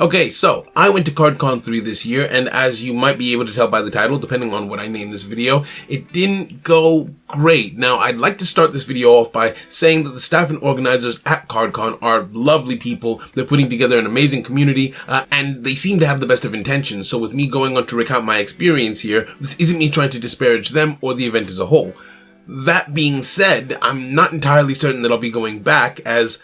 Okay, so I went to CardCon 3 this year, and as you might be able to tell by the title, depending on what I name this video, it didn't go great. Now, I'd like to start this video off by saying that the staff and organizers at CardCon are lovely people. They're putting together an amazing community, and they seem to have the best of intentions. So with me going on to recount my experience here, this isn't me trying to disparage them or the event as a whole. That being said, I'm not entirely certain that I'll be going back, as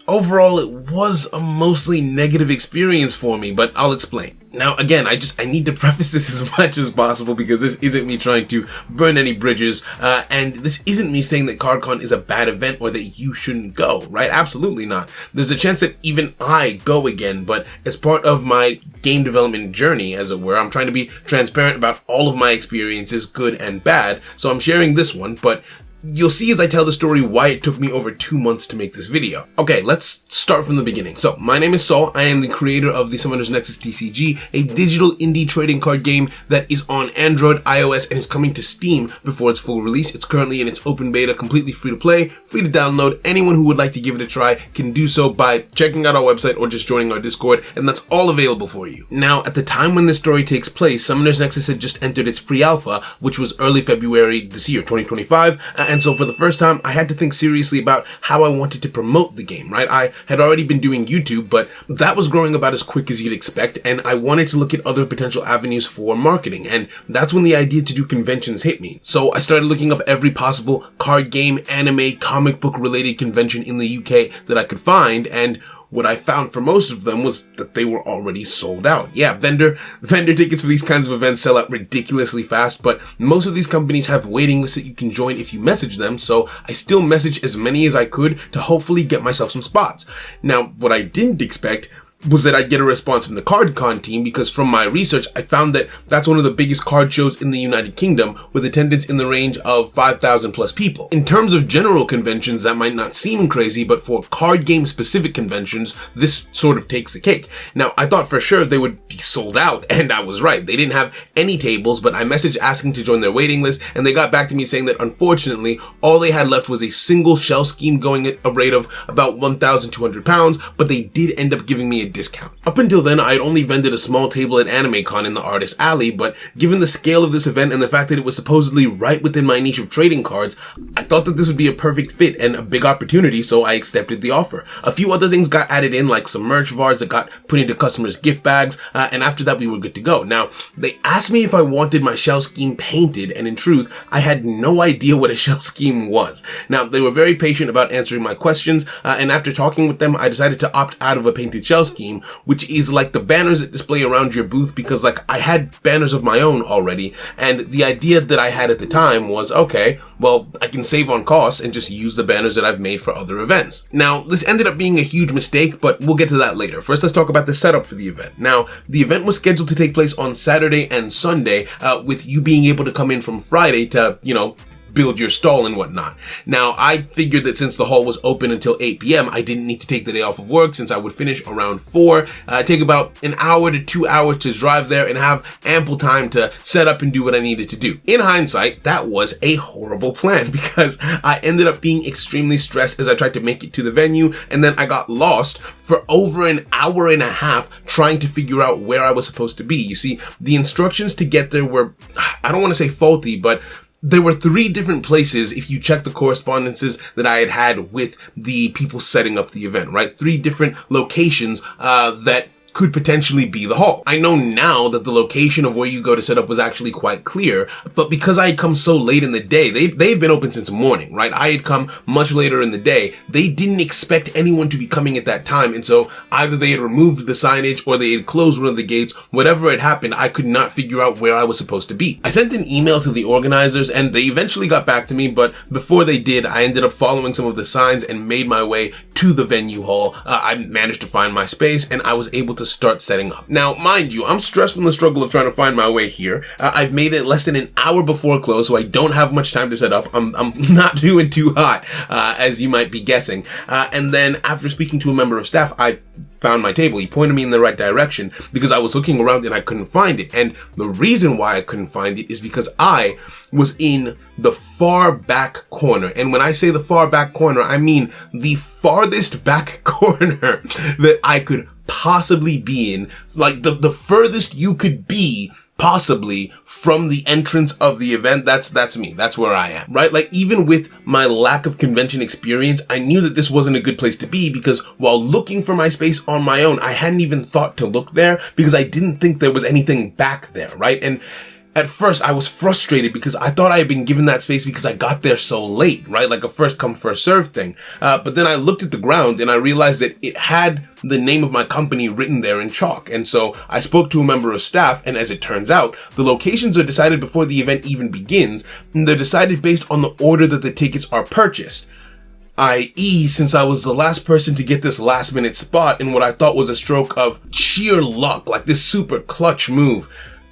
overall, it was a mostly negative experience for me, but I'll explain. Now, again, I need to preface this as much as possible because this isn't me trying to burn any bridges, and this isn't me saying that CardCon is a bad event or that you shouldn't go, right? Absolutely not. There's a chance that even I go again, but as part of my game development journey, as it were, I'm trying to be transparent about all of my experiences, good and bad, so I'm sharing this one, but you'll see as I tell the story why it took me over 2 months to make this video. Okay, let's start from the beginning. So, my name is Saul. I am the creator of the Summoner's Nexus TCG, a digital indie trading card game that is on Android, iOS, and is coming to Steam before its full release. It's currently in its open beta, completely free to play, free to download. Anyone who would like to give it a try can do so by checking out our website or just joining our Discord, and that's all available for you. Now, at the time when this story takes place, Summoner's Nexus had just entered its pre-alpha, which was early February this year, 2025, and so for the first time, I had to think seriously about how I wanted to promote the game, right? I had already been doing YouTube, but that was growing about as quick as you'd expect, and I wanted to look at other potential avenues for marketing, and that's when the idea to do conventions hit me. So I started looking up every possible card game, anime, comic book related convention in the UK that I could find, and what I found for most of them was that they were already sold out. Yeah, vendor tickets for these kinds of events sell out ridiculously fast, but most of these companies have waiting lists that you can join if you message them, so I still messaged as many as I could to hopefully get myself some spots. Now, what I didn't expect was that I'd get a response from the CardCon team, because from my research, I found that that's one of the biggest card shows in the United Kingdom, with attendance in the range of 5,000 plus people. In terms of general conventions, that might not seem crazy, but for card game specific conventions, this sort of takes the cake. Now, I thought for sure they would be sold out, and I was right. They didn't have any tables, but I messaged asking to join their waiting list, and they got back to me saying that unfortunately, all they had left was a single shell scheme going at a rate of about £1,200, but they did end up giving me a discount. Up until then, I had only vended a small table at AnimeCon in the Artist Alley, but given the scale of this event and the fact that it was supposedly right within my niche of trading cards, I thought that this would be a perfect fit and a big opportunity, so I accepted the offer. A few other things got added in, like some merch VARs that got put into customers' gift bags, and after that we were good to go. Now, they asked me if I wanted my shell scheme painted, and in truth, I had no idea what a shell scheme was. Now, they were very patient about answering my questions, and after talking with them, I decided to opt out of a painted shell scheme, which is like the banners that display around your booth, because like I had banners of my own already, and the idea that I had at the time was, okay, well, I can save on costs and just use the banners that I've made for other events. Now, this ended up being a huge mistake, but we'll get to that later. First, let's talk about the setup for the event. Now, the event was scheduled to take place on Saturday and Sunday, with you being able to come in from Friday to, build your stall and whatnot. Now, I figured that since the hall was open until 8 p.m., I didn't need to take the day off of work, since I would finish around 4, take about an hour to 2 hours to drive there, and have ample time to set up and do what I needed to do. In hindsight, that was a horrible plan, because I ended up being extremely stressed as I tried to make it to the venue, and then I got lost for over an hour and a half trying to figure out where I was supposed to be. You see, the instructions to get there were, I don't want to say faulty, but there were 3 different places if you check the correspondences that I had with the people setting up the event, right? 3 different locations that could potentially be the hall. I know now that the location of where you go to set up was actually quite clear, but because I had come so late in the day, they've been open since morning, right? I had come much later in the day. They didn't expect anyone to be coming at that time, and so either they had removed the signage or they had closed one of the gates. Whatever had happened, I could not figure out where I was supposed to be. I sent an email to the organizers, and they eventually got back to me, but before they did, I ended up following some of the signs and made my way to the venue hall. I managed to find my space, and I was able to start setting up. Now, mind you, I'm stressed from the struggle of trying to find my way here. I've made it less than an hour before close, so I don't have much time to set up. I'm not doing too hot, as you might be guessing. And then after speaking to a member of staff, I found my table. He pointed me in the right direction because I was looking around and I couldn't find it. And the reason why I couldn't find it is because I was in the far back corner. And when I say the far back corner, I mean the farthest back corner that I could possibly be in. Like the furthest you could be possibly from the entrance of the event. That's me. That's where I am, right? Like, even with my lack of convention experience, I knew that this wasn't a good place to be, because while looking for my space on my own, I hadn't even thought to look there because I didn't think there was anything back there, right? And at first I was frustrated because I thought I had been given that space because I got there so late, right? Like a first come, first serve thing. But then I looked at the ground and I realized that it had the name of my company written there in chalk. And so I spoke to a member of staff, and as it turns out, the locations are decided before the event even begins, and they're decided based on the order that the tickets are purchased. I.e., since I was the last person to get this last minute spot in what I thought was a stroke of sheer luck, like this super clutch move,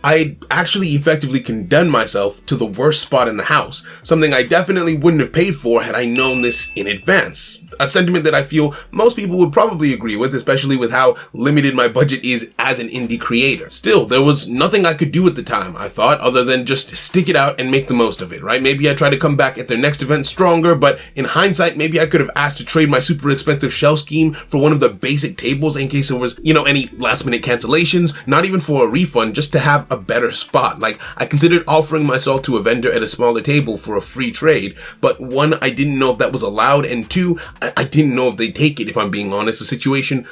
I actually effectively condemned myself to the worst spot in the house, something I definitely wouldn't have paid for had I known this in advance. A sentiment that I feel most people would probably agree with, especially with how limited my budget is as an indie creator. Still, there was nothing I could do at the time, I thought, other than just stick it out and make the most of it, right? Maybe I'd try to come back at their next event stronger, but in hindsight, maybe I could have asked to trade my super expensive shell scheme for one of the basic tables in case there was, any last minute cancellations, not even for a refund, just to have a better spot. Like, I considered offering myself to a vendor at a smaller table for a free trade, but one, I didn't know if that was allowed, and two, I didn't know if they'd take it, if I'm being honest. The situation,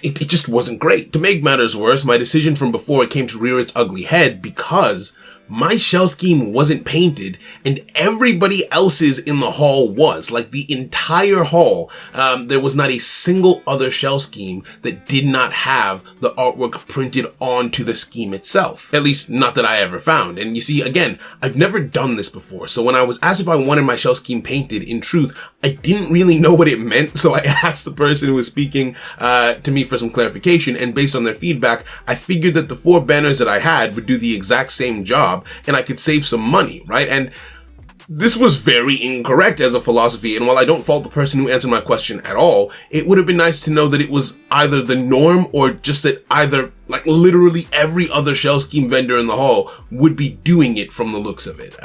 it just wasn't great. To make matters worse, my decision from before it came to rear its ugly head because my shell scheme wasn't painted and everybody else's in the hall was. Like, the entire hall, there was not a single other shell scheme that did not have the artwork printed onto the scheme itself. At least not that I ever found. And you see, again, I've never done this before. So when I was asked if I wanted my shell scheme painted, in truth, I didn't really know what it meant. So I asked the person who was speaking to me for some clarification, and based on their feedback, I figured that the 4 banners that I had would do the exact same job and I could save some money, right? And this was very incorrect as a philosophy, and while I don't fault the person who answered my question at all, it would have been nice to know that it was either the norm or just that either, like, literally every other shell scheme vendor in the hall would be doing it from the looks of it.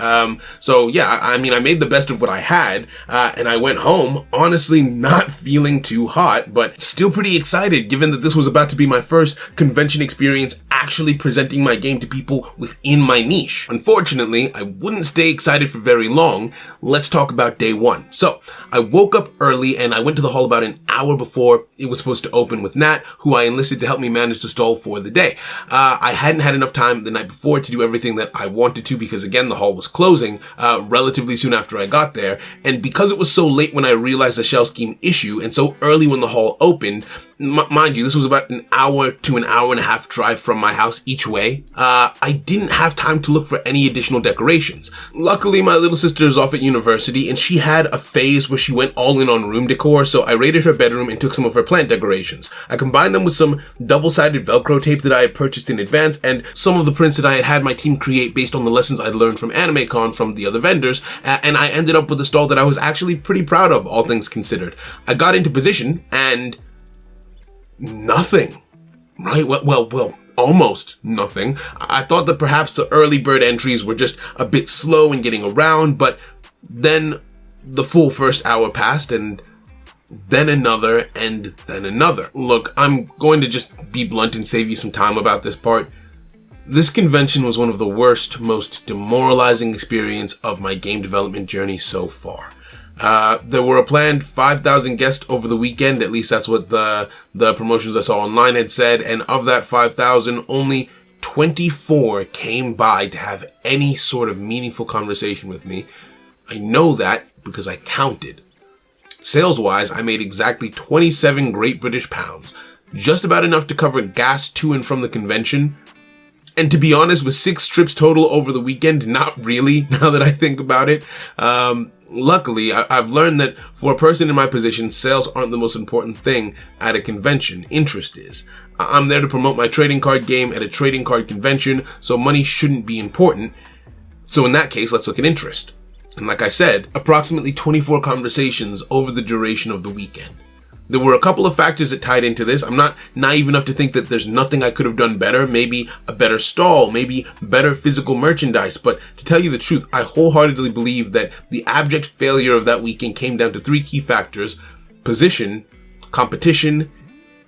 So yeah, I mean, I made the best of what I had, and I went home, honestly not feeling too hot, but still pretty excited given that this was about to be my first convention experience actually presenting my game to people within my niche. Unfortunately, I wouldn't stay excited for very long. Let's talk about day one. So I woke up early and I went to the hall about an hour before it was supposed to open with Nat, who I enlisted to help me manage the stall for the day. I hadn't had enough time the night before to do everything that I wanted to because, again, the hall was closing relatively soon after I got there. And because it was so late when I realized the shell scheme issue and so early when the hall opened, mind you, this was about an hour to an hour and a half drive from my house each way. I didn't have time to look for any additional decorations. Luckily, my little sister is off at university and she had a phase where she went all in on room decor, so I raided her bedroom and took some of her plant decorations. I combined them with some double-sided Velcro tape that I had purchased in advance and some of the prints that I had had my team create based on the lessons I'd learned from AnimeCon from the other vendors, and I ended up with a stall that I was actually pretty proud of, all things considered. I got into position and nothing, right? Well, almost nothing. I thought that perhaps the early bird entries were just a bit slow in getting around, but then the full first hour passed and then another and then another. Look, I'm going to just be blunt and save you some time about this part. This convention was one of the worst, most demoralizing experience of my game development journey so far. There were a planned 5,000 guests over the weekend, at least that's what the promotions I saw online had said, and of that 5,000, only 24 came by to have any sort of meaningful conversation with me. I know that because I counted. Sales-wise, I made exactly 27 Great British pounds, just about enough to cover gas to and from the convention. And to be honest, with 6 trips total over the weekend, not really, now that I think about it. Luckily, I've learned that for a person in my position, sales aren't the most important thing at a convention. Interest is. I'm there to promote my trading card game at a trading card convention, so money shouldn't be important. So in that case, let's look at interest. And like I said, approximately 24 conversations over the duration of the weekend. There were a couple of factors that tied into this. I'm not naive enough to think that there's nothing I could have done better. Maybe a better stall, maybe better physical merchandise. But to tell you the truth, I wholeheartedly believe that the abject failure of that weekend came down to 3 key factors: position, competition,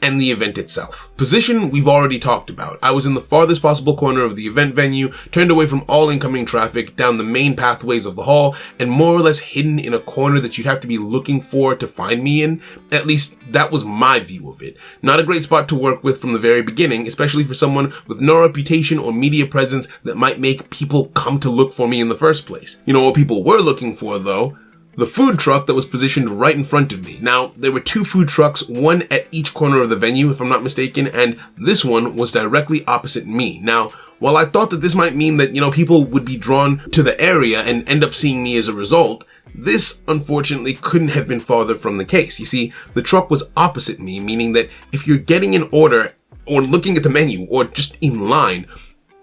and the event itself. Position, we've already talked about. I was in the farthest possible corner of the event venue, turned away from all incoming traffic, down the main pathways of the hall, and more or less hidden in a corner that you'd have to be looking for to find me in. At least, that was my view of it. Not a great spot to work with from the very beginning, especially for someone with no reputation or media presence that might make people come to look for me in the first place. You know what people were looking for, though? The food truck that was positioned right in front of me. Now, there were 2 food trucks, one at each corner of the venue, if I'm not mistaken, and this one was directly opposite me. Now, while I thought that this might mean that, people would be drawn to the area and end up seeing me as a result, this, unfortunately, couldn't have been farther from the case. You see, the truck was opposite me, meaning that if you're getting an order or looking at the menu or just in line,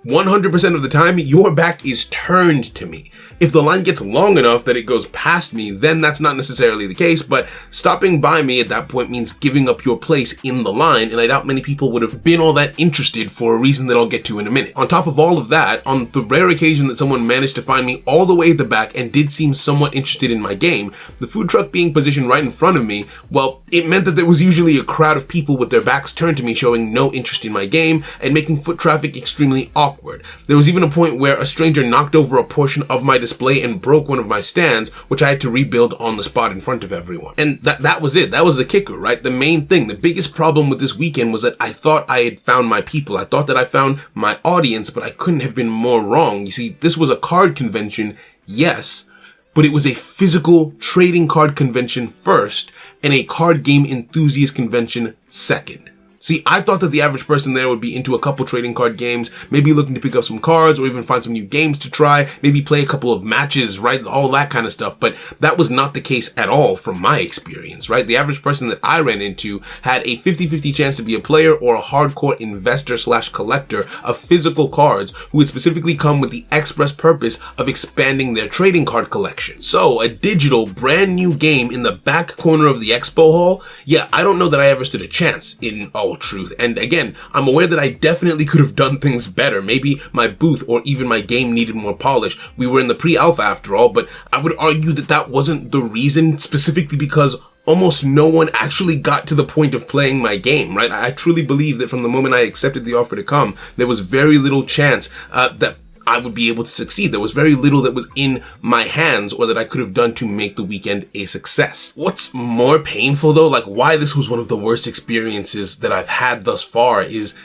100% of the time, your back is turned to me. If the line gets long enough that it goes past me, then that's not necessarily the case, but stopping by me at that point means giving up your place in the line, and I doubt many people would have been all that interested for a reason that I'll get to in a minute. On top of all of that, on the rare occasion that someone managed to find me all the way at the back and did seem somewhat interested in my game, the food truck being positioned right in front of me, well, it meant that there was usually a crowd of people with their backs turned to me showing no interest in my game and making foot traffic extremely awkward. There was even a point where a stranger knocked over a portion of my display and broke one of my stands, which I had to rebuild on the spot in front of everyone. And that was it. That was the kicker, right? The main thing, the biggest problem with this weekend was that I thought I had found my people. I thought that I found my audience, but I couldn't have been more wrong. You see, this was a card convention, yes, but it was a physical trading card convention first and a card game enthusiast convention second. See, I thought that the average person there would be into a couple trading card games, maybe looking to pick up some cards or even find some new games to try, maybe play a couple of matches, right? All that kind of stuff. But that was not the case at all from my experience, right? The average person that I ran into had a 50-50 chance to be a player or a hardcore investor/collector of physical cards who would specifically come with the express purpose of expanding their trading card collection. So a digital brand new game in the back corner of the expo hall, yeah, I don't know that I ever stood a chance in all truth. And again, I'm aware that I definitely could have done things better. Maybe my booth or even my game needed more polish. We were in the pre-alpha after all, but I would argue that that wasn't the reason, specifically because almost no one actually got to the point of playing my game, right? I truly believe that from the moment I accepted the offer to come, there was very little chance that I would be able to succeed. There was very little that was in my hands or that I could have done to make the weekend a success. What's more painful though, like why this was one of the worst experiences that I've had thus far, is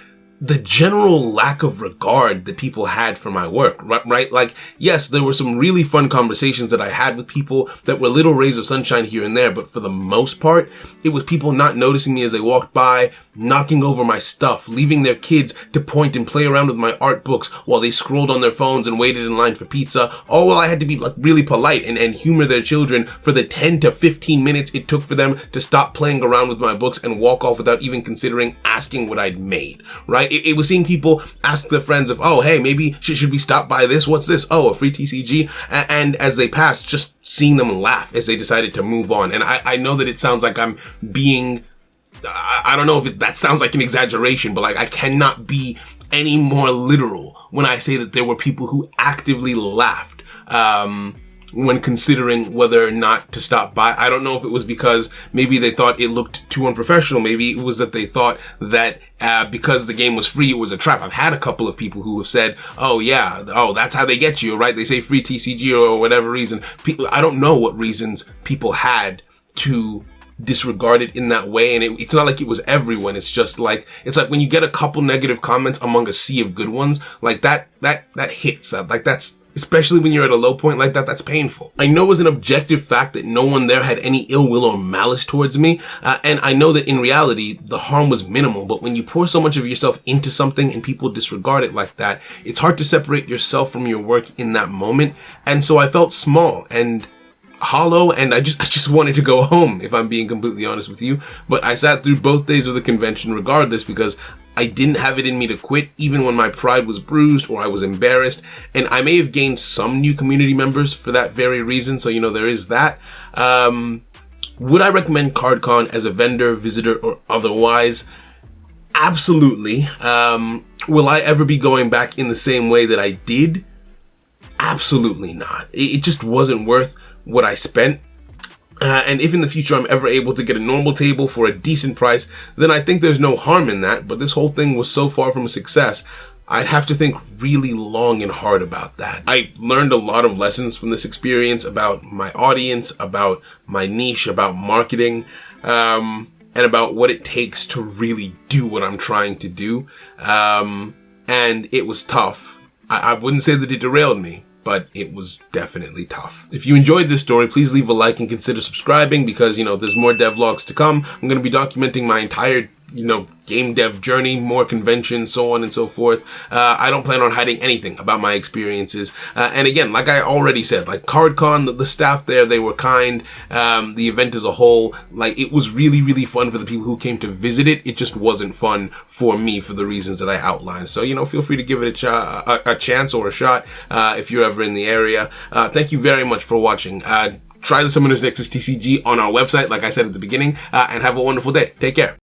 the general lack of regard that people had for my work, right? Like, yes, there were some really fun conversations that I had with people that were little rays of sunshine here and there, but for the most part, it was people not noticing me as they walked by, knocking over my stuff, leaving their kids to point and play around with my art books while they scrolled on their phones and waited in line for pizza, all while I had to be like really polite and humor their children for the 10 to 15 minutes it took for them to stop playing around with my books and walk off without even considering asking what I'd made, right? It was seeing people ask their friends if, oh, hey, maybe should we stop by this? What's this? Oh, a free TCG. And as they passed, just seeing them laugh as they decided to move on. And I know that it sounds like I'm being, I don't know if that sounds like an exaggeration, but like I cannot be any more literal when I say that there were people who actively laughed, when considering whether or not to stop by. I don't know if it was because maybe they thought it looked too unprofessional. Maybe it was that they thought that because the game was free, it was a trap. I've had a couple of people who have said, oh yeah, oh, that's how they get you, right? They say free TCG or whatever reason. I don't know what reasons people had to disregard it in that way, and it's not like it was everyone. It's just like, it's like when you get a couple negative comments among a sea of good ones, like that hits. Like that's, especially when you're at a low point like that, that's painful. I know as an objective fact that no one there had any ill will or malice towards me, and I know that in reality, the harm was minimal, but when you pour so much of yourself into something and people disregard it like that, it's hard to separate yourself from your work in that moment, and so I felt small and hollow, and I just wanted to go home, if I'm being completely honest with you. But I sat through both days of the convention regardless, because I didn't have it in me to quit, even when my pride was bruised or I was embarrassed. And I may have gained some new community members for that very reason. So, there is that. Would I recommend CardCon as a vendor, visitor, or otherwise? Absolutely. Will I ever be going back in the same way that I did? Absolutely not. It just wasn't worth what I spent. And if in the future I'm ever able to get a normal table for a decent price, then I think there's no harm in that. But this whole thing was so far from a success, I'd have to think really long and hard about that. I learned a lot of lessons from this experience about my audience, about my niche, about marketing, and about what it takes to really do what I'm trying to do. And it was tough. I wouldn't say that it derailed me, but it was definitely tough. If you enjoyed this story, please leave a like and consider subscribing because, there's more devlogs to come. I'm going to be documenting my entire, game dev journey, more conventions, so on and so forth. I don't plan on hiding anything about my experiences. And again, like I already said, like CardCon, the staff there, they were kind. The event as a whole, like it was really, really fun for the people who came to visit it. It just wasn't fun for me for the reasons that I outlined. So, feel free to give it a chance or a shot if you're ever in the area. Thank you very much for watching. Try the Summoner's Nexus TCG on our website, like I said at the beginning, and have a wonderful day. Take care.